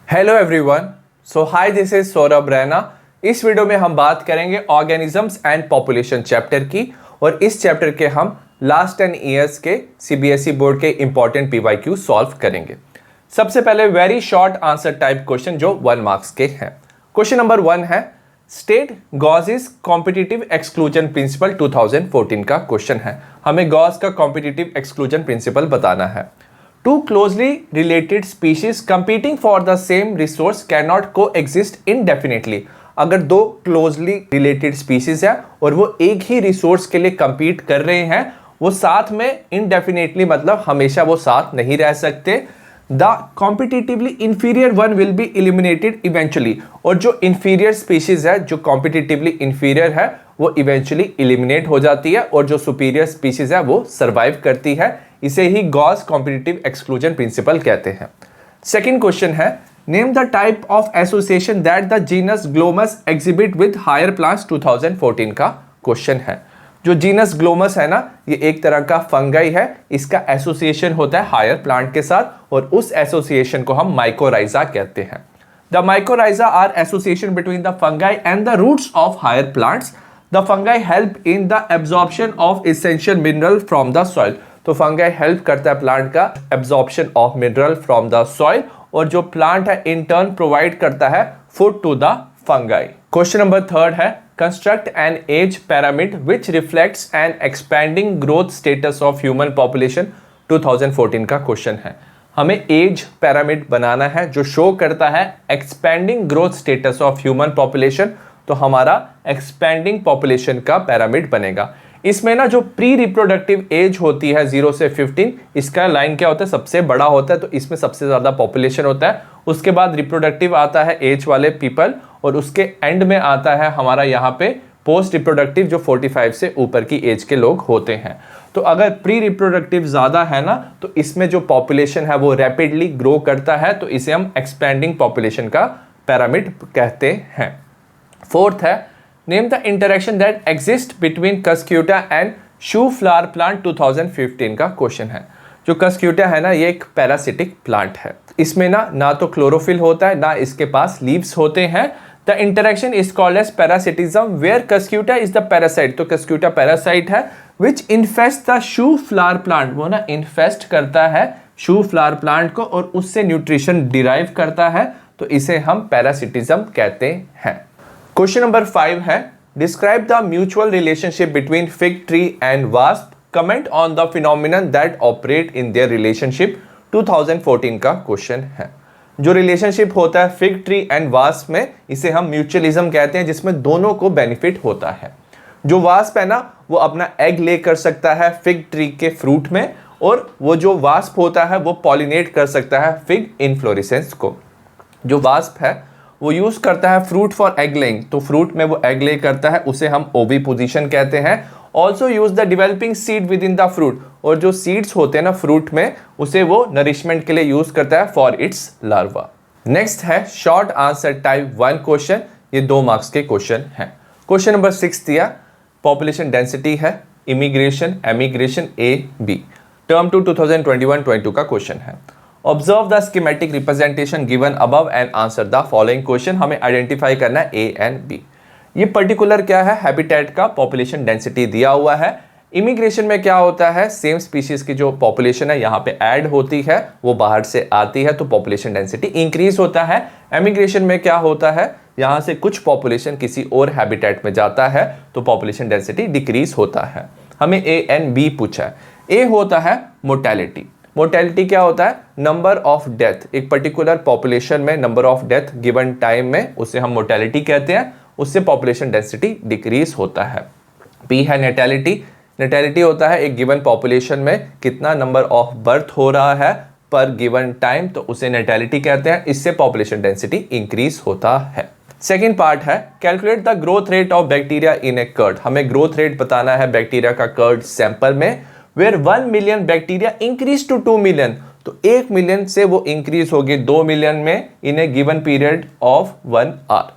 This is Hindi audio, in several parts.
Hello everyone. Hi, this is Saurabh Raina. इस वीडियो में हम बात करेंगे ऑर्गेनिजम्स एंड पॉपुलेशन चैप्टर की, और इस चैप्टर के हम लास्ट 10 ईयर्स के सीबीएसई बोर्ड के इंपॉर्टेंट पीवाईक्यू सॉल्व करेंगे। सबसे पहले very short answer type question जो 1 मार्क्स के हैं। क्वेश्चन नंबर 1 है, state Gauss's competitive exclusion principal 2014 का क्वेश्चन है। हमें गॉस का कॉम्पिटिटिव एक्सक्लूजन प्रिंसिपल बताना है। Two closely related species competing for the same resource cannot coexist indefinitely। अगर दो closely related species है और वो एक ही resource के लिए compete कर रहे हैं, वो साथ में indefinitely मतलब हमेशा वो साथ नहीं रह सकते। The competitively inferior one will be eliminated eventually। और जो inferior species है, जो competitively inferior है, वो eventually eliminate हो जाती है, और जो superior species है वो survive करती है। इसे ही गॉस कॉम्पिटिटिव एक्सक्लूजन प्रिंसिपल कहते हैं। सेकंड क्वेश्चन है, name the type of association that the genus Glomus exhibit with higher plants 2014 का क्वेश्चन है। जो जीनस ग्लोमस है ना, ये एक तरह का फंगाई है। इसका एसोसिएशन होता है हायर प्लांट के साथ, और उस एसोसिएशन को हम माइकोराइजा कहते हैं। The mycorrhiza are association between the fungi and the roots of higher plants. The fungi help in the absorption of essential mineral from the soil. तो फंगाई हेल्प करता है प्लांट का absorption of mineral from the soil, और जो प्लांट है इन टर्न प्रोवाइड करता है food to the fungi. Question number 3 है, construct an age pyramid which reflects an expanding growth status of human population 2014 का क्वेश्चन है। हमें एज पैरामिड बनाना है जो शो करता है expanding growth status of human population. तो हमारा एक्सपैंडिंग पॉपुलेशन का पैरामिड बनेगा। इसमें ना जो प्री रिप्रोडक्टिव एज होती है 0 से 15, इसका लाइन क्या होता है, सबसे बड़ा होता है, तो इसमें सबसे ज़्यादा पॉपुलेशन होता है। उसके बाद रिप्रोडक्टिव आता है एज वाले पीपल, और उसके एंड में आता है हमारा यहाँ पे पोस्ट रिप्रोडक्टिव जो 45 से ऊपर की एज के लोग होते हैं। तो अगर प्री रिप्रोडक्टिव ज़्यादा है ना, तो इसमें जो पॉपुलेशन है वो रैपिडली ग्रो करता है, तो इसे हम एक्सपैंडिंग पॉपुलेशन का पैरामिड कहते हैं। फोर्थ है, name the interaction that exist between Cuscuta and shoe flower plant 2015 का क्वेश्चन है। जो कस्क्यूटा है ना, ये एक पैरासिटिक प्लांट है। इसमें ना तो क्लोरोफिल होता है, ना इसके पास लीव्स होते हैं। The interaction is called as parasitism where cuscuta is the parasite. तो कस्क्यूटा पैरासाइट है which infest the shoe flower plant. वो ना इन्फेस्ट करता है शू फ्लावर प्लांट को, और उससे न्यूट्रिशन डिराइव करता है, तो इसे हम पैरासिटिज्म कहते हैं। क्वेश्चन नंबर 5 है, describe the mutual relationship between fig tree and wasp, comment on the phenomenon that operate in their relationship 2014 का क्वेश्चन है। जो रिलेशनशिप होता है फिग ट्री एंड वास्प में, इसे हम म्यूचुअलिज्म कहते हैं, जिसमें दोनों को बेनिफिट होता है। जो वास्प है ना, वो अपना एग ले कर सकता है फिग ट्री के फ्रूट में, और वो जो वास्प होता है वो पॉलिनेट कर सकता है फिग इनफ्लोरेसेंस को। जो वास्प है वो यूज करता है फ्रूट फॉर एग लेइंग, तो फ्रूट में वो एग ले करता है, उसे हम ओवी पोजीशन कहते हैं। Also use the developing seed with in the fruit, और जो सीड्स होते हैं ना फ्रूट में, उसे वो नरिशमेंट के लिए यूज करता है फॉर इट्स लार्वा। नेक्स्ट है शॉर्ट आंसर टाइप 1 क्वेश्चन। ये 2 मार्क्स के क्वेश्चन है। क्वेश्चन नंबर 6 दिया, पॉपुलेशन डेंसिटी है, immigration emigration A B, term 2 2021-22 का क्वेश्चन है। Observe the schematic representation given above and answer the following question. हमें आइडेंटिफाई करना है A एंड B। ये पर्टिकुलर क्या है, हैबिटेट का पॉपुलेशन डेंसिटी दिया हुआ है। इमिग्रेशन में क्या होता है, सेम स्पीशीज की जो पॉपुलेशन है यहाँ पे ऐड होती है, वो बाहर से आती है, तो पॉपुलेशन डेंसिटी इंक्रीज होता है। एमिग्रेशन में क्या होता है, यहाँ से कुछ पॉपुलेशन किसी और हैबिटेट में जाता है, तो पॉपुलेशन डेंसिटी डिक्रीज होता है। हमें A एंड B पूछा है। A होता है मोर्टेलिटी। मोर्टेलिटी क्या होता है, नंबर ऑफ डेथ। एक पर्टिकुलर पॉपुलेशन में number of death given time में, उसे हम मोर्टेलिटी कहते हैं, उससे पॉपुलेशन डेंसिटी डिक्रीज होता है। P है नेटेलिटी। नेटेलिटी होता है एक गिवन पॉपुलेशन में कितना नंबर ऑफ बर्थ हो रहा है पर गिवन टाइम, तो उसे नेटेलिटी कहते हैं, इससे पॉपुलेशन डेंसिटी इंक्रीज होता है। सेकेंड पार्ट है, calculate the growth rate of bacteria in a curd. हमें ग्रोथ रेट बताना है बैक्टीरिया का कर्ड सैंपल में। Where 1 million bacteria increase to 2 million, तो 1 मिलियन से वो इंक्रीज होगी 2 मिलियन में इन a given period of 1 our.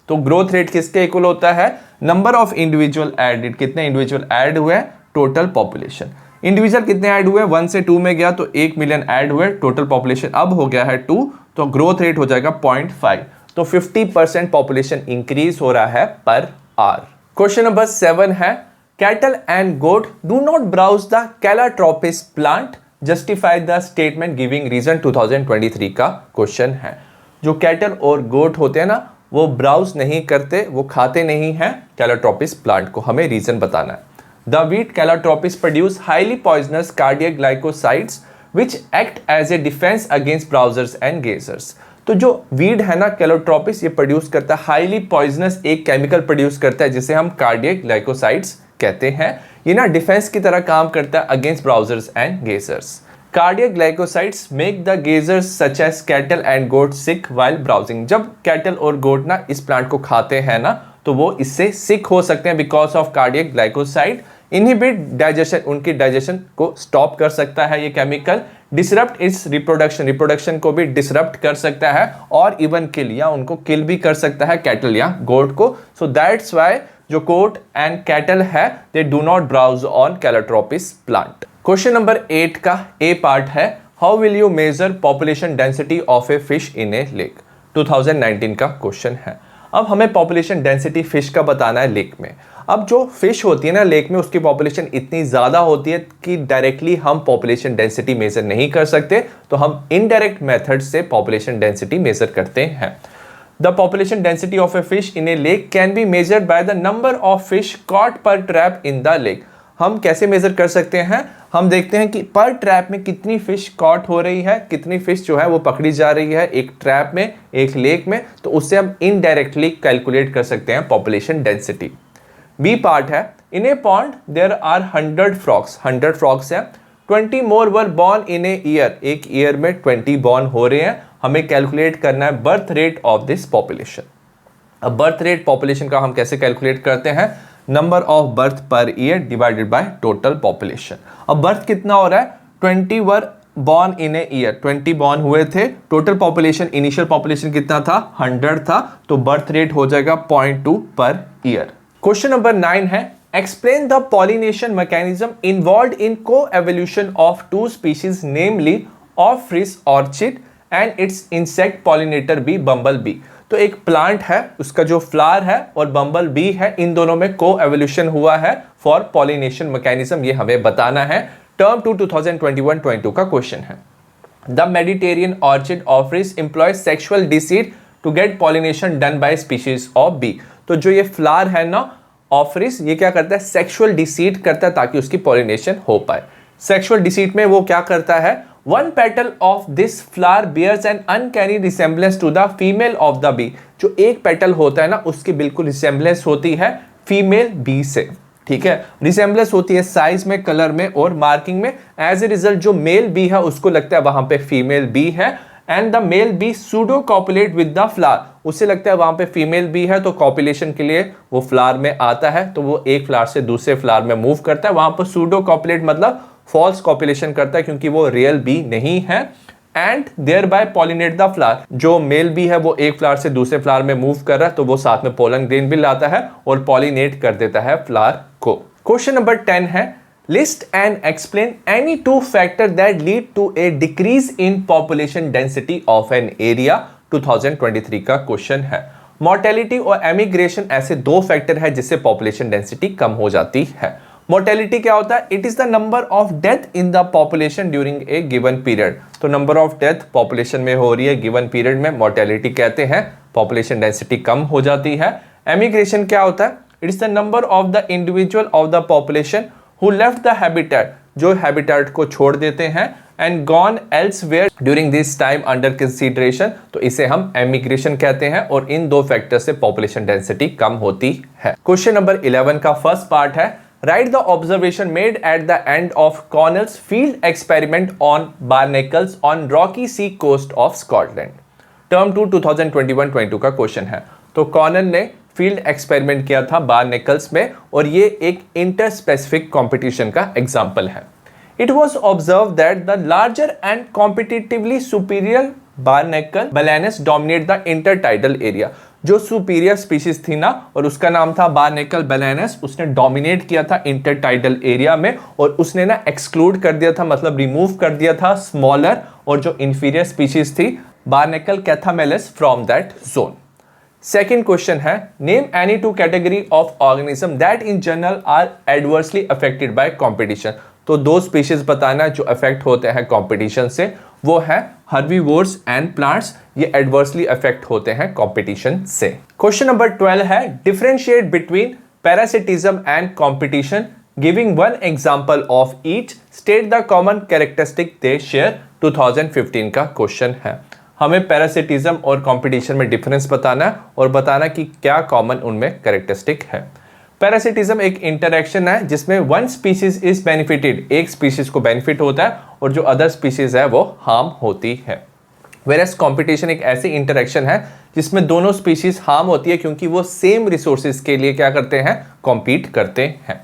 तो ग्रोथ रेट किसके इक्वल होता है, नंबर ऑफ इंडिविजुअल एडेड, कितने इंडिविजुअल ऐड हुए, टोटल पॉपुलेशन। इंडिविजुअल कितने ऐड हुए, 1 से 2 में गया तो 1 मिलियन ऐड हुए, टोटल पॉपुलेशन अब हो गया है 2, तो ग्रोथ रेट हो जाएगा 0.5। तो 50% पॉपुलेशन इंक्रीज हो रहा है पर आवर। क्वेश्चन नंबर 7 है cattle and goat do not browse the calotropis plant, justify the statement giving reason. 2023 का क्वेश्चन है। जो कैटल और गोट होते हैं ना, वो ब्राउज नहीं करते, वो खाते नहीं हैं कैलाट्रोपिस प्लांट को, हमें रीजन बताना है। The weed calotropis produce highly poisonous cardiac glycosides which act as a defence against browsers and grazers. तो जो वीड है ना कैलाट्रोपिस, ये प्रोड्यूस करता है हाईली पॉइजनस एक केमिकल प्रोड्यूस करता है जिसे हम कार्डियक ग्लाइकोसाइड्स कहते हैं। ये ना डिफेंस की तरह काम करता है against browsers and grazers. Cardiac glycosides make the grazers such as cattle and goat sick while browsing. जब कैटल और गोट ना इस प्लांट को खाते हैं ना, तो वो इससे सिक हो सकते हैं because of cardiac glycoside. Inhibit digestion, उनकी डाइजेशन को स्टॉप कर सकता है ये chemical. Disrupt it's reproduction, reproduction को भी डिसरप्ट कर सकता है, और इवन किल या उनको किल भी कर सकता है कैटल या गोट को। सो दैट्स वाई जो गोट एंड कैटल है they do not browse on calotropis plant. Question number 8 का ए पार्ट है how will you measure population density of a fish in a lake. 2019 का क्वेश्चन है। अब हमें पॉपुलेशन डेंसिटी फिश का बताना है लेक में। अब जो फिश होती है ना लेक में, उसकी पॉपुलेशन इतनी ज़्यादा होती है कि डायरेक्टली हम पॉपुलेशन डेंसिटी मेजर नहीं कर सकते, तो हम इनडायरेक्ट मेथड से पॉपुलेशन डेंसिटी मेजर करते हैं। The population density of a fish in a lake can be measured by the number of fish caught per trap in the lake. हम कैसे मेजर कर सकते हैं? हम देखते हैं कि पर ट्रैप में कितनी फिश कॉट हो रही है, कितनी फिश जो है वो पकड़ी जा रही है एक ट्रैप में, एक लेक में, तो उससे हम इनडायरेक्टली कैलकुलेट कर सकते हैं पॉपुलेशन डेंसिटी। बी पार्ट है in a pond there are 100 frogs, 100 frogs हैं, 20 more were born in a year, एक ईयर में 20 बॉर्न हो रहे हैं। हमें कैलकुलेट करना है birth rate of this population. अब बर्थ रेट पॉपुलेशन का हम कैसे कैलकुलेट करते हैं? Number of birth per year divided by total population. अब बर्थ कितना हो रहा है? 20 वर born in a year, 20 born हुए थे। टोटल पॉपुलेशन, इनिशियल पॉपुलेशन कितना था? 100 था, तो बर्थ रेट हो जाएगा 0.2 पर ईयर। क्वेश्चन नंबर 9 है explain the pollination mechanism involved in coevolution of two species namely ophrys orchid and its insect pollinator bee bumble bee. तो एक प्लांट है, उसका जो फ्लावर है और बम्बल बी है, इन दोनों में को-एवोल्यूशन हुआ है फॉर पॉलिनेशन मैकेनिज्म, ये हमें बताना है। टर्म 2 2021-22 का क्वेश्चन है। The Mediterranean orchid Ophrys employ sexual deceit to get pollination done by species of bee. तो जो ये फ्लावर है ना ऑफ-फ्रिस, ये क्या करता है? सेक्सुअल डिसीट करता है ताकि उसकी पॉलिनेशन हो पाए। सेक्सुअल डिसीट में वो क्या करता है? One petal of this flower bears an uncanny resemblance to the female of the bee। जो एक पेटल होता है ना, उसकी बिल्कुल रिसेम्बलेंस होती है फीमेल बी से, ठीक है। रिसेम्बलेंस होती है साइज में, कलर में और मार्किंग में। एज ए रिजल्ट जो मेल बी है उसको लगता है वहां पे फीमेल बी है, and the male bee pseudo copulate with the flower, उसे लगता है वहां पे फीमेल बी है, तो कॉपुलेशन के लिए वो फ्लावर में आता है, तो वो एक फ्लावर से दूसरे फ्लावर में मूव करता है। वहां पर सूडो कॉपुलेट मतलब फॉल्स कॉपुलेशन करता है क्योंकि वो रियल बी नहीं है। And thereby pollinate the flower, जो मेल बी है वो एक फ्लावर से दूसरे फ्लावर में मूव कर रहा है, तो वो साथ में पोलन ग्रेन भी लाता है और पॉलिनेट कर देता है फ्लावर को। क्वेश्चन नंबर 10 है list and explain any two factor that lead to a decrease in population density of an area. 2023 का क्वेश्चन है। मोर्टेलिटी और एमिग्रेशन ऐसे दो फैक्टर है जिससे पॉपुलेशन डेंसिटी कम हो जाती है। मोर्टेलिटी क्या होता है? It is the number of death in the population during a given period. तो नंबर ऑफ डेथ पॉपुलेशन में हो रही है गिवन पीरियड में, मोर्टेलिटी कहते हैं, पॉपुलेशन डेंसिटी कम हो जाती है। एमिग्रेशन क्या होता है? It is the number of the individual of the population who left the habitat, जो हैबिटेट को छोड़ देते हैं, and gone elsewhere during this time under consideration, तो इसे हम एमिग्रेशन कहते हैं। और इन दो फैक्टर से पॉपुलेशन डेंसिटी कम होती है। क्वेश्चन नंबर 11 का फर्स्ट पार्ट है Write the observation made at the end of Connell's field experiment on barnacles on rocky sea coast of Scotland। Term 2 2021-22 का क्वेश्चन है। तो कॉनल ने फील्ड एक्सपेरिमेंट किया था बार्नेकल्स में, और ये एक इंटर स्पेसिफिक कॉम्पिटिशन का एग्जाम्पल है। It was observed that the larger and competitively superior barnacle balanus dominate the intertidal area। जो सुपीरियर स्पीशीज थी ना, और उसका नाम था बार्नेकल बैलेनस, उसने डोमिनेट किया था इंटरटाइडल एरिया में, और उसने ना एक्सक्लूड कर दिया था, मतलब रिमूव कर दिया था स्मॉलर और जो इंफीरियर स्पीशीज थी barnacle chthamalus from that zone. Second question है, name any two category of organism that in general are adversely affected by competition. तो दो स्पीशीज बताना जो अफेक्ट होते हैं कंपटीशन से, वो है हर्बीवोर्स एंड प्लांट्स, ये एडवर्सली अफेक्ट होते हैं कंपटीशन से। क्वेश्चन नंबर 12 है, differentiate between parasitism and competition, giving one example of each, state the common characteristic they share. 2015 का क्वेश्चन है। हमें पैरासिटिज्म और कंपटीशन में डिफरेंस बताना है और बताना कि क्या कॉमन उनमें कैरेक्टरिस्टिक है। पैरासिटिज्म एक इंटरेक्शन है जिसमें वन स्पीशीज इज बेनिफिटेड, एक स्पीशीज को बेनिफिट होता है और जो अदर स्पीशीज है वो हार्म होती है। वेरएस कंपटीशन एक ऐसी इंटरेक्शन है जिसमें दोनों स्पीशीज हार्म होती है क्योंकि वो सेम रिसोर्सेज के लिए क्या करते हैं, कॉम्पीट करते हैं।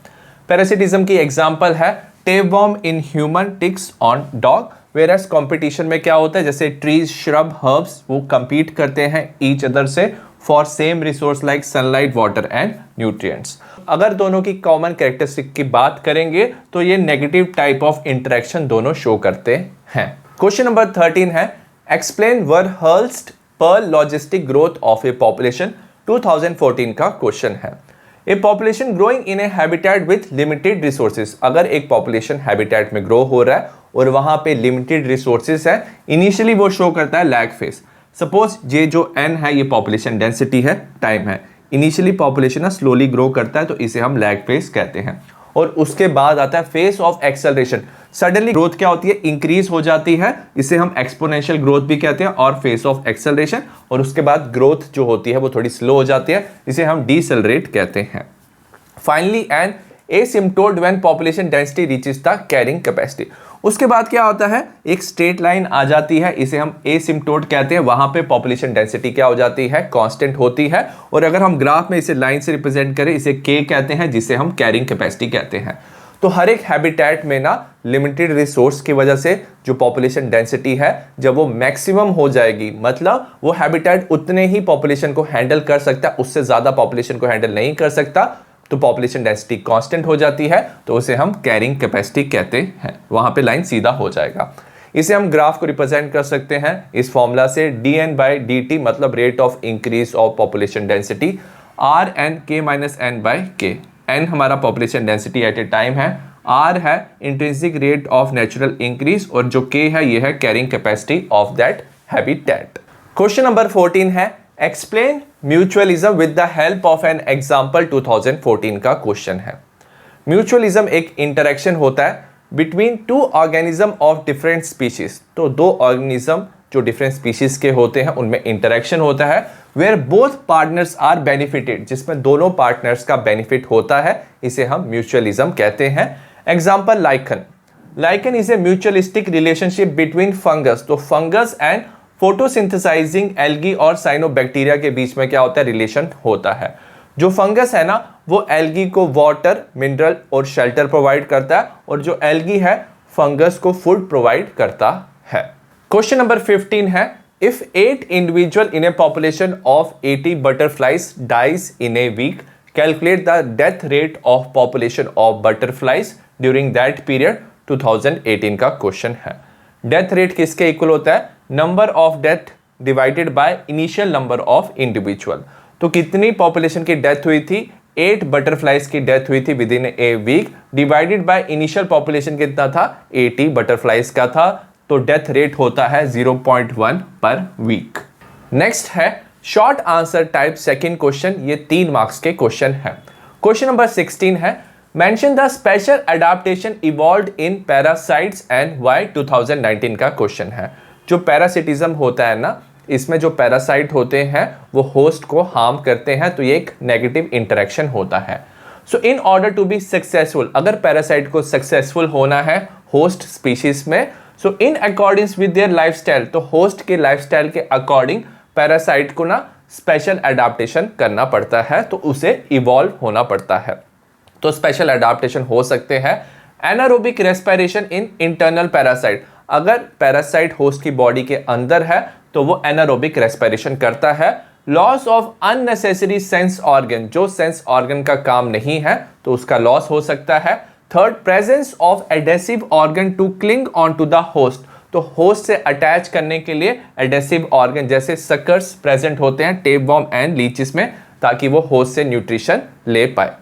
पैरासिटिज्म की एग्जांपल है tapeworm in human, ticks on dog. Whereas competition में क्या होता है, जैसे ट्रीज, श्रब, हर्ब्स, वो कम्पीट करते हैं ईच अदर से for same resource like sunlight, water and nutrients. अगर दोनों की कॉमन कैरेक्टरिस्टिक की बात करेंगे तो ये नेगेटिव टाइप ऑफ इंटरेक्शन दोनों शो करते हैं। क्वेश्चन नंबर 13 है, एक्सप्लेन वरहर्स्ट पर logistic growth of A population. 2014 का क्वेश्चन है। A population growing in a habitat with limited resources. अगर एक पॉपुलेशन हैबिटेट में ग्रो हो रहा है और वहां पे लिमिटेड रिसोर्सेज है, इनिशियली वो शो करता है लैग फेस। सपोज ये जो n है ये पॉपुलेशन डेंसिटी है, टाइम है। इनिशियली पॉपुलेशन ना स्लोली ग्रो करता है तो इसे हम लैग फेस कहते हैं। और उसके बाद आता है face of acceleration. Suddenly growth क्या होती है, इंक्रीज हो जाती है, इसे हम एक्सपोनेंशियल ग्रोथ भी कहते हैं, और फेस ऑफ एक्सेलरेशन। और उसके बाद ग्रोथ जो होती है वो थोड़ी स्लो हो जाती है, इसे हम डीसेलरेट कहते हैं। Finally an asymptote when population density reaches the carrying capacity. उसके बाद क्या होता है, एक स्ट्रेट लाइन आ जाती है, इसे हम एसिम्प्टोट कहते हैं। वहां पे पॉपुलेशन डेंसिटी क्या हो जाती है, कांस्टेंट होती है। और अगर हम ग्राफ में इसे लाइन से रिप्रेजेंट करें, इसे के कहते हैं, जिसे हम कैरिंग कैपेसिटी कहते हैं। तो हर एक हैबिटेट में ना लिमिटेड रिसोर्स की वजह से जो पॉपुलेशन डेंसिटी है, जब वो मैक्सिमम हो जाएगी, मतलब वो हैबिटेट उतने ही पॉपुलेशन को हैंडल कर सकता है, उससे ज्यादा पॉपुलेशन को हैंडल नहीं कर सकता, तो पॉपुलेशन डेंसिटी कांस्टेंट हो जाती है, तो उसे हम कैरिंग कैपेसिटी कहते हैं। वहां पे लाइन सीधा हो जाएगा। इसे हम ग्राफ को रिप्रेजेंट कर सकते हैं इस फॉर्मूला से, dn/dt मतलब rate of increase of population density, rn k-n/k। n हमारा population density at A time है, r है intrinsic rate of natural increase, और जो k है ये है carrying capacity of that habitat. Question number 14 है, explain mutualism with the help of an example. 2014 का क्वेश्चन है। म्यूचुअलिज्म एक इंटरेक्शन होता है between two organism of different species. तो दो ऑर्गेनिज्म जो डिफरेंट स्पीशीज के होते हैं उनमें इंटरेक्शन होता है, where both partners are benefited, जिसमें दोनों पार्टनर्स का बेनिफिट होता है, इसे हम म्यूचुअलिज्म कहते हैं। Example lichen. Lichen is a mutualistic relationship between fungus. तो फंगस एंड फोटोसिंथेसाइजिंग एल्गी और साइनोबैक्टीरिया के बीच में क्या होता है, रिलेशन होता है। जो फंगस है ना वो एल्गी को वाटर, मिनरल और शेल्टर प्रोवाइड करता है, और जो एल्गी है फंगस को फूड प्रोवाइड करता है। क्वेश्चन नंबर 15 है, if 8 individual in a population of 80 butterflies dies in a week, calculate the death rate of population of butterflies during that period. 2018 का क्वेश्चन है। डेथ रेट किसके इक्वल होता है, number of death divided by initial number of individual. तो कितनी पॉपुलेशन की डेथ हुई थी, 8 बटरफ्लाइज की डेथ हुई थी within a week, divided by initial population कितना था, 80 बटरफ्लाइज का था, तो डेथ रेट होता है 0.1 पर वीक। नेक्स्ट है short answer type second question, ये 3 मार्क्स के क्वेश्चन है। क्वेश्चन नंबर 16 है, mention the special adaptation evolved in parasites and why. 2019 का क्वेश्चन है। जो पैरासिटिज्म होता है ना, इसमें जो पैरासाइट होते हैं वो होस्ट को हार्म करते हैं, तो ये एक नेगेटिव इंटरेक्शन होता है। So in order to be successful, अगर पैरासाइट को सक्सेसफुल होना है होस्ट स्पीशीज में, so in according with their lifestyle, तो होस्ट के लाइफस्टाइल के अकॉर्डिंग पैरासाइट को ना स्पेशल अडाप्टेशन करना पड़ता है, तो उसे इवॉल्व होना पड़ता है। तो स्पेशल अडाप्टेशन हो सकते हैं anaerobic respiration in internal parasite. अगर पैरासाइट होस्ट की बॉडी के अंदर है तो वो एनारोबिक रेस्पिरेशन करता है। Loss of unnecessary sense organ, जो सेंस ऑर्गन का काम नहीं है तो उसका लॉस हो सकता है। Third, presence of adhesive organ to cling on to the host, तो होस्ट से अटैच करने के लिए एडेसिव ऑर्गन जैसे सकर्स प्रेजेंट होते हैं टेपवर्म एंड लीचेस में, ताकि वो होस्ट से न्यूट्रिशन ले पाए।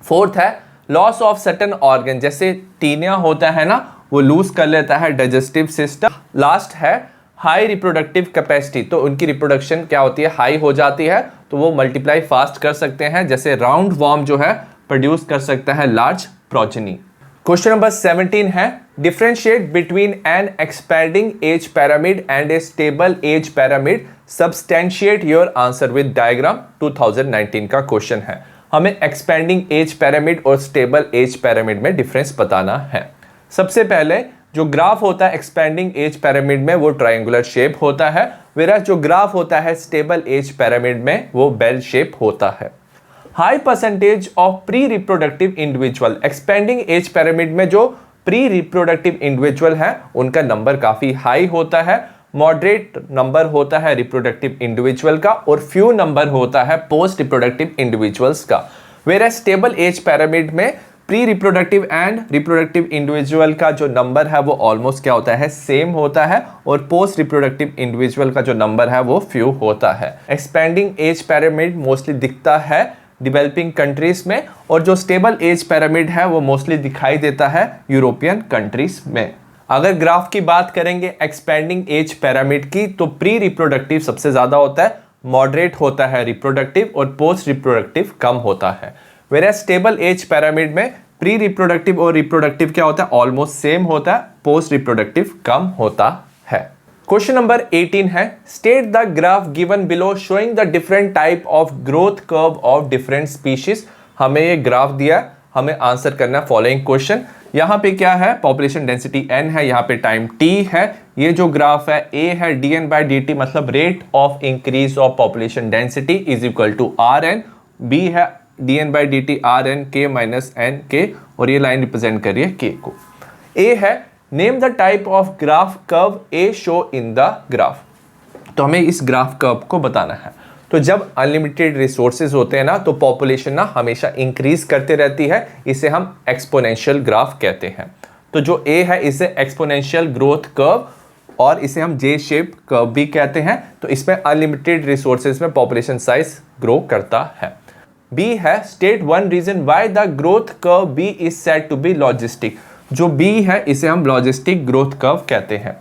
फोर्थ है लॉस ऑफ सर्टेन ऑर्गन, जैसे टीनिया होता है ना, वो लूज कर लेता है डाइजेस्टिव सिस्टम। लास्ट है हाई रिप्रोडक्टिव कैपेसिटी, तो उनकी रिप्रोडक्शन क्या होती है, हाई हो जाती है, तो वो मल्टीप्लाई फास्ट कर सकते हैं, जैसे राउंड वॉर्म जो है प्रोड्यूस कर सकता है लार्ज प्रोजेनी। क्वेश्चन नंबर 17 है differentiate between N expanding age pyramid and A stable age pyramid, substantiate your answer with diagram. 2019 का क्वेश्चन है। हमें एक्सपैंडिंग एज पिरामिड और स्टेबल एज पिरामिड में डिफरेंस बताना है। सबसे पहले जो ग्राफ होता है एक्सपैंडिंग एज पिरामिड में वो ट्रायंगुलर शेप होता है, वेराज जो ग्राफ होता है स्टेबल एज पिरामिड में वो बेल शेप होता है। High percentage of pre reproductive individual, expanding age pyramid में जो प्री रिप्रोडक्टिव इंडिविजुअल है उनका नंबर काफी हाई होता है, मॉडरेट नंबर होता है रिप्रोडक्टिव इंडिविजुअल का, और फ्यू नंबर होता है पोस्ट रिप्रोडक्टिव इंडिविजुअल्स का। वेयर स्टेबल एज पिरामिड में pre reproductive and reproductive individual का जो नंबर है वो ऑलमोस्ट क्या होता है, सेम होता है, और पोस्ट रिप्रोडक्टिव इंडिविजुअल का जो नंबर है वो फ्यू होता है। एक्सपेंडिंग एज पिरामिड मोस्टली दिखता है डेवलपिंग कंट्रीज में, और जो स्टेबल एज पिरामिड है वो मोस्टली दिखाई देता है यूरोपियन कंट्रीज में। अगर ग्राफ की बात करेंगे एक्सपेंडिंग एज पिरामिड की, तो प्री रिप्रोडक्टिव सबसे ज्यादा होता है, मॉडरेट होता है रिप्रोडक्टिव, और पोस्ट रिप्रोडक्टिव कम होता है। वेयर स्टेबल एज पिरामिड में प्री रिप्रोडक्टिव और रिप्रोडक्टिव क्या होता है, ऑलमोस्ट सेम होता है, पोस्ट रिप्रोडक्टिव कम होता है। क्वेश्चन नंबर 18 है state the graph given below showing the different type of growth curve of different species. हमें ये ग्राफ दिया, हमें आंसर करना फॉलोइंग क्वेश्चन। यहाँ पे क्या है, पॉपुलेशन डेंसिटी n है, यहाँ पे टाइम t है, ये जो ग्राफ है a है dn/dt, मतलब rate of increase of population density is equal to rn, b है dn/dt rn k minus n k, और ये लाइन रिप्रेजेंट कर रही है k को। a है name the type of graph curve A show in the graph, तो हमें इस ग्राफ कर्व को बताना है। तो जब अनलिमिटेड रिसोर्सेज होते हैं ना, तो पॉपुलेशन ना हमेशा इंक्रीज करते रहती है, इसे हम एक्सपोनेंशियल ग्राफ कहते हैं। तो जो ए है इसे एक्सपोनेंशियल ग्रोथ कर्व, और इसे हम जे शेप कर्व भी कहते हैं। तो इसमें अनलिमिटेड रिसोर्सेज में पॉपुलेशन साइज ग्रो करता है। बी है state one reason why the growth curve B is said to be logistic, जो बी है इसे हम लॉजिस्टिक ग्रोथ कर्व कहते हैं।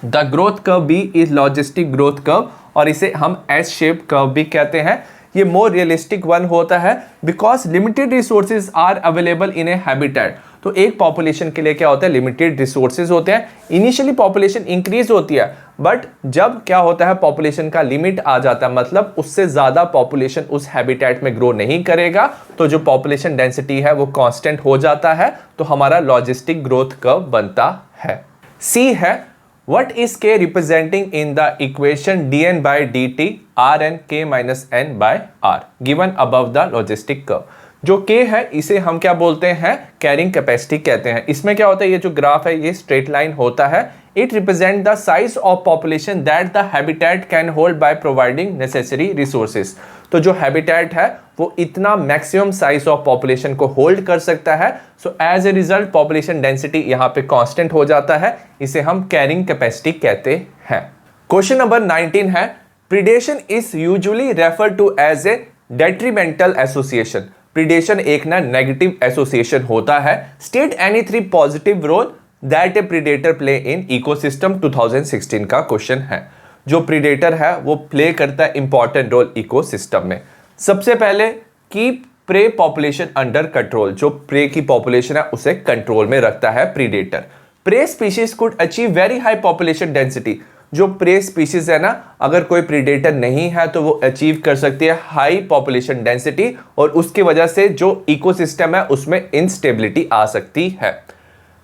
The growth curve B is logistic growth curve, और इसे हम एस शेप कर्व भी कहते हैं। ये मोर रियलिस्टिक वन होता है because limited resources are available in a habitat. तो एक पॉपुलेशन के लिए क्या होता है, लिमिटेड रिसोर्सेज होते हैं। इनिशियली पॉपुलेशन इंक्रीज होती है, बट जब क्या होता है पॉपुलेशन का लिमिट आ जाता है, मतलब उससे ज्यादा पॉपुलेशन उस हैबिटेट में ग्रो नहीं करेगा, तो जो पॉपुलेशन डेंसिटी है वो कांस्टेंट हो जाता है, तो हमारा लॉजिस्टिक ग्रोथ कर्व बनता है। सी है what is k representing in the equation dn/dt rn k minus n by r given above the logistic curve। जो k है इसे हम क्या बोलते हैं, कैरिंग कैपेसिटी कहते हैं। इसमें क्या होता है, ये जो ग्राफ है ये स्ट्रेट लाइन होता है। It represent the size of population that the habitat can hold by providing necessary resources. तो जो हैबिटेट है वो इतना मैक्सिमम साइज ऑफ पॉपुलेशन को होल्ड कर सकता है। So as a result population density यहाँ पे कांस्टेंट हो जाता है, इसे हम कैरिंग कैपेसिटी कहते हैं। क्वेश्चन नंबर 19 है predation is usually refer to as a detrimental association. Predation एक ना नेगेटिव एसोसिएशन होता है। State any 3 positive role that a predator play in ecosystem. 2016 का क्वेश्चन है। जो प्रीडेटर है वो प्ले करता है इंपॉर्टेंट रोल इकोसिस्टम में। सबसे पहले keep prey population under control, जो प्रे की पॉपुलेशन है उसे कंट्रोल में रखता है predator. Prey species could achieve very high population density. जो प्रे स्पीशीज है ना, अगर कोई प्रीडेटर नहीं है तो वो अचीव कर सकती है हाई पॉपुलेशन डेंसिटी, और उसकी वजह से जो इकोसिस्टम है उसमें इंस्टेबिलिटी आ सकती है।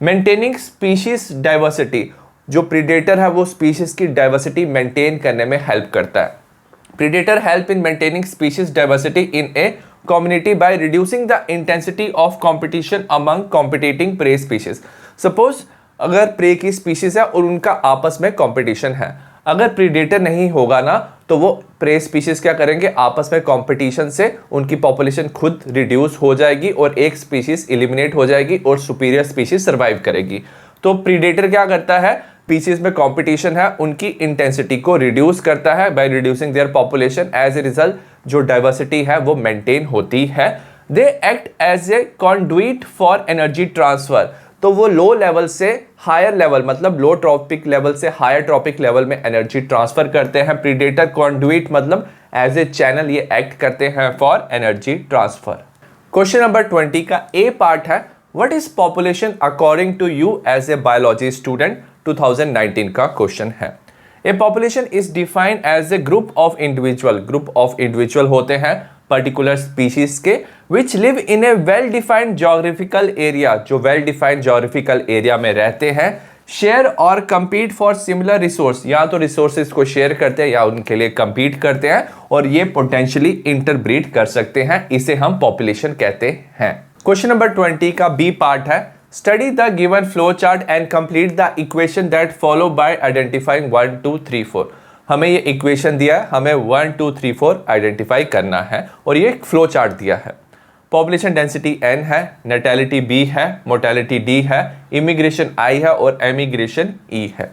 मेंटेनिंग स्पीशीज डाइवर्सिटी, जो प्रीडेटर है वो स्पीशीज की डाइवर्सिटी मेंटेन करने में हेल्प करता है। Predator help in maintaining species diversity in a community by reducing the intensity of competition among competing prey species. Suppose अगर प्रे की स्पीशीज है और उनका आपस में कंपटीशन है, अगर प्रीडेटर नहीं होगा ना तो वो प्रे स्पीशीज क्या करेंगे, आपस में कंपटीशन से उनकी पॉपुलेशन खुद रिड्यूस हो जाएगी और एक स्पीशीज एलिमिनेट हो जाएगी और सुपीरियर स्पीशीज सर्वाइव करेगी। तो प्रीडेटर क्या करता है, स्पीशीज में कंपटीशन है उनकी इंटेंसिटी को रिड्यूस करता है by reducing their population. As a result जो डाइवर्सिटी है वो मेंटेन होती है। They act as a conduit for energy transfer, तो वो लो लेवल से हायर लेवल मतलब लो ट्रॉपिक लेवल से हायर ट्रॉपिक लेवल में एनर्जी ट्रांसफर करते हैं। प्रीडेटर कॉन्डुइट मतलब एज ए चैनल ये एक्ट करते हैं for energy transfer. Question number 20 का ए पार्ट है, what is population according to you as a biology student, 2019 का क्वेश्चन है। A population is defined as a group of individual होते हैं पर्टिकुलर स्पीशीज के which live in a well defined geographical area, जो वेल डिफाइंड जोग्राफिकल एरिया में रहते हैं। शेयर और compete फॉर सिमिलर रिसोर्स, या तो रिसोर्सेज को शेयर करते हैं या उनके लिए compete करते हैं और ये पोटेंशियली इंटरब्रीड कर सकते हैं, इसे हम पॉपुलेशन कहते हैं। क्वेश्चन नंबर 20 का बी पार्ट है, study the given flow chart and complete the equation that follow by identifying 1 2 3 4। हमें ये इक्वेशन दिया है, हमें 1 2 3 4 आइडेंटिफाई करना है और ये एक फ्लो चार्ट दिया है। पॉपुलेशन डेंसिटी n है, नेटेलिटी b है, मोर्टेलिटी d है, इमिग्रेशन i है और एमिग्रेशन e है।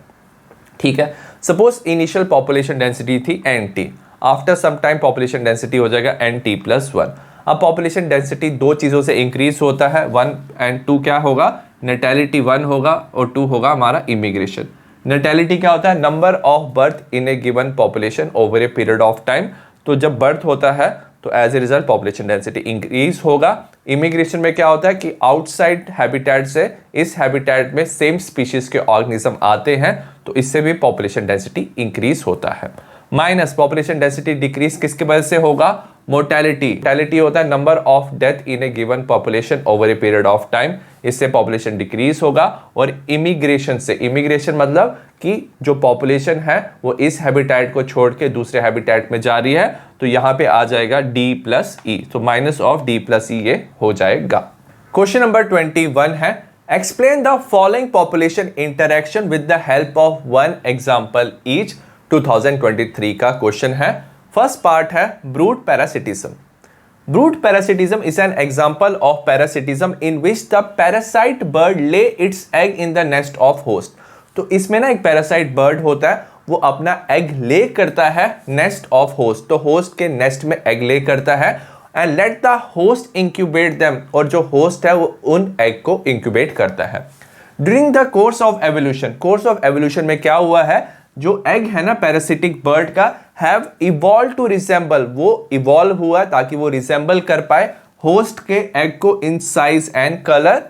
ठीक है, सपोज इनिशियल पॉपुलेशन डेंसिटी थी nt, after some time population density हो जाएगा nt+1। अब पॉपुलेशन डेंसिटी दो चीज़ों से इंक्रीज होता है, 1 एंड 2 क्या होगा, नेटेलिटी 1 होगा और 2 होगा हमारा इमिग्रेशन। नेटेलिटी क्या होता है, number of birth in a given population over a period of time. तो जब बर्थ होता है तो as a result population density increase होगा। इमिग्रेशन में क्या होता है कि आउटसाइड हैबिटेट से इस हैबिटेट में सेम स्पीशीज के ऑर्गेनिज्म आते हैं, तो इससे भी पॉपुलेशन डेंसिटी इंक्रीज होता है। माइनस पॉपुलेशन डेंसिटी डिक्रीज किसके वजह से होगा, मोर्टेलिटी होता है number of death in a given population over a period of time, इससे पॉपुलेशन डिक्रीज होगा। और इमिग्रेशन से, इमिग्रेशन मतलब कि जो पॉपुलेशन है वो इस हैबिटेट को छोड़ के दूसरे हैबिटेट में जा रही है, तो यहां पे आ जाएगा D+E, तो माइनस ऑफ D+E ये हो जाएगा। क्वेश्चन नंबर 21 है, explain the following population interaction with the help of one example each, 2023 का क्वेश्चन है। फर्स्ट पार्ट है brood parasitism. Brood parasitism is an example of parasitism in which the parasite bird lay its egg in the nest of host। तो इसमें ना एक पैरासाइट बर्ड होता है, वो अपना एग ले करता है नेस्ट ऑफ होस्ट, तो होस्ट के नेस्ट में एग ले करता है and let the host incubate them, और जो होस्ट है वो उन एग को इंक्यूबेट करता है। During the course of evolution में क्या हुआ है, जो एग है ना पैरासिटिक बर्ड का, हैव इवॉल्व टू रिसेंबल, वो इवॉल्व हुआ ताकि वो रिसेंबल कर पाए होस्ट के एग को in size and colour,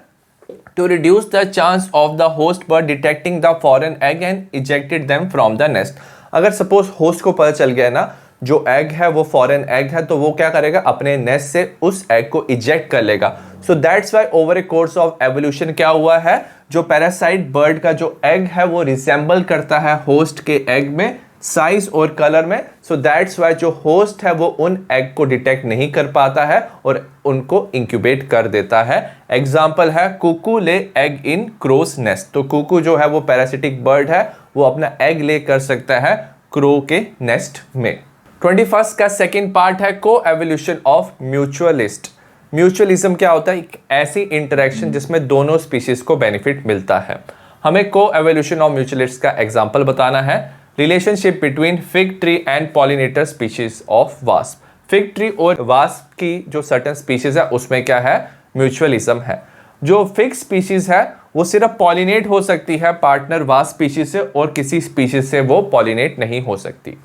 to reduce the chance of the host bird detecting the foreign egg and ejected them from the nest. अगर सपोज होस्ट को पता चल गया ना जो एग है वो फॉरेन एग है, तो वो क्या करेगा, अपने नेस्ट से उस एग को इजेक्ट कर लेगा। So that's why over A course of evolution क्या हुआ है, जो पैरासाइट बर्ड का जो एग है वो रिसेंबल करता है होस्ट के एग में साइज और कलर में। सो दैट्स वाई जो होस्ट है वो उन एग को डिटेक्ट नहीं कर पाता है और उनको इंक्यूबेट कर देता है। एग्जाम्पल है कुकू ले एग इन क्रोस नेस्ट, तो कुकू जो है वो पैरासिटिक बर्ड है, वो अपना एग ले कर सकता है क्रो के नेस्ट में। 21 का सेकेंड पार्ट है को एवोल्यूशन ऑफ म्यूचुअलिस्ट। म्यूचुअलिज्म क्या होता है, एक ऐसी इंटरेक्शन जिसमें दोनों स्पीशीज को बेनिफिट मिलता है। हमें को एवोल्यूशन ऑफ म्यूचुअलिस्ट का एग्जांपल बताना है, relationship between fig tree and pollinator species of wasp. Fig tree और वास्प की जो सर्टेन स्पीशीज है उसमें क्या है, म्यूचुअलिज्म है। जो फिग स्पीशीज है वो सिर्फ पॉलिनेट हो सकती है पार्टनर वास्प स्पीशीज से, और किसी स्पीशीज से वो पॉलिनेट नहीं हो सकती।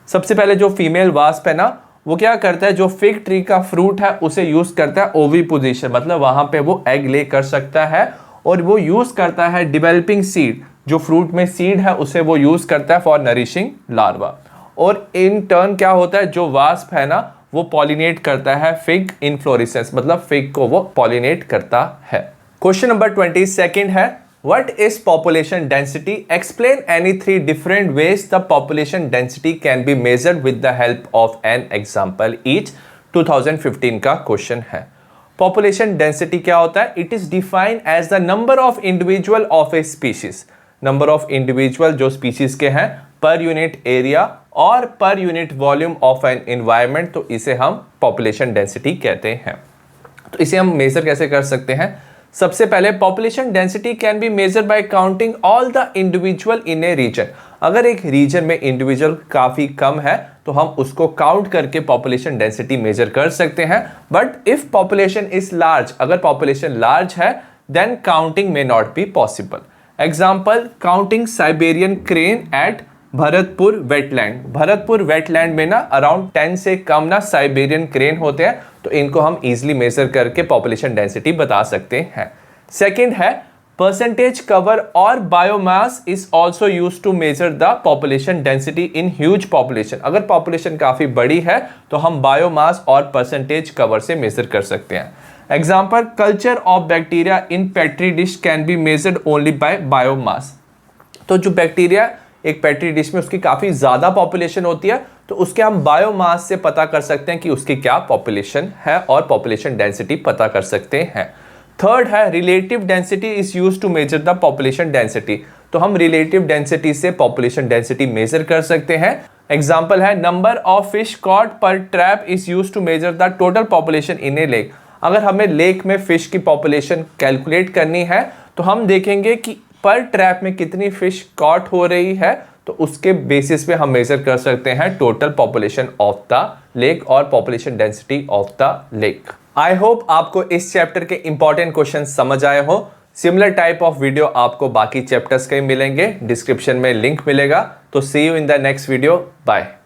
सबसे पहले जो फीमेल वास्प है ना, वो क्या करता है, जो फिग ट्री का फ्रूट है उसे यूज करता है ओवी पोजीशन, मतलब वहां पे वो एग ले कर सकता है, और वो यूज करता है डेवलपिंग सीड, जो फ्रूट में सीड है उसे वो यूज करता है फॉर नरिशिंग लार्वा। और इन टर्न क्या होता है, जो वास्प है ना वो पॉलिनेट करता है फिग इनफ्लोरेसेंस, मतलब फिग को वो पॉलिनेट करता है। क्वेश्चन नंबर 22 है, What is population density? Explain any 3 different ways the population density can be measured with the help of an example each, 2015 का क्वेश्चन है। Population density क्या होता है? It is defined as the number of individual of a species. Number of individual जो species के हैं per unit area और per unit volume of an environment, तो इसे हम population density कहते हैं। तो इसे हम मेजर कैसे कर सकते हैं, सबसे पहले population density can be measure by counting all the individual in a region. अगर एक रीजन में इंडिविजुअल काफी कम है तो हम उसको काउंट करके पॉपुलेशन डेंसिटी मेजर कर सकते हैं। But if population is large, अगर पॉपुलेशन लार्ज है then counting may not be possible. Example, counting Siberian crane at Bharatpur wetland. Bharatpur wetland में ना अराउंड 10 से कम ना साइबेरियन क्रेन होते हैं, तो इनको हम इजीली मेजर करके पॉपुलेशन डेंसिटी बता सकते हैं। सेकंड है परसेंटेज कवर और biomass is also use to measure the population density in huge population. अगर पॉपुलेशन काफी बड़ी है तो हम बायोमास और परसेंटेज कवर से मेजर कर सकते हैं। Example, culture of bacteria in petri dish can be measured only by biomass. तो जो बैक्टीरिया एक पेट्री डिश में उसकी काफी ज्यादा पॉपुलेशन होती है तो उसके हम बायोमास से पता कर सकते हैं कि उसकी क्या पॉपुलेशन है और पॉपुलेशन डेंसिटी पता कर सकते हैं। थर्ड है relative density is used to measure the population density. तो हम रिलेटिव डेंसिटी से पॉपुलेशन डेंसिटी मेजर कर सकते हैं। एग्जांपल है number of fish caught per trap is used to measure the total population in a lake. अगर हमें लेक में फिश की पॉपुलेशन कैलकुलेट करनी है तो हम देखेंगे कि पर ट्रैप में कितनी फिश कॉट हो रही है, तो उसके बेसिस पे हम मेजर कर सकते हैं total population of the lake और population density of the lake. I hope आपको इस चैप्टर के इंपॉर्टेंट क्वेश्चन समझ आए हो। सिमिलर टाइप ऑफ वीडियो आपको बाकी चैप्टर्स के मिलेंगे, डिस्क्रिप्शन में लिंक मिलेगा। तो see you in the next video, bye.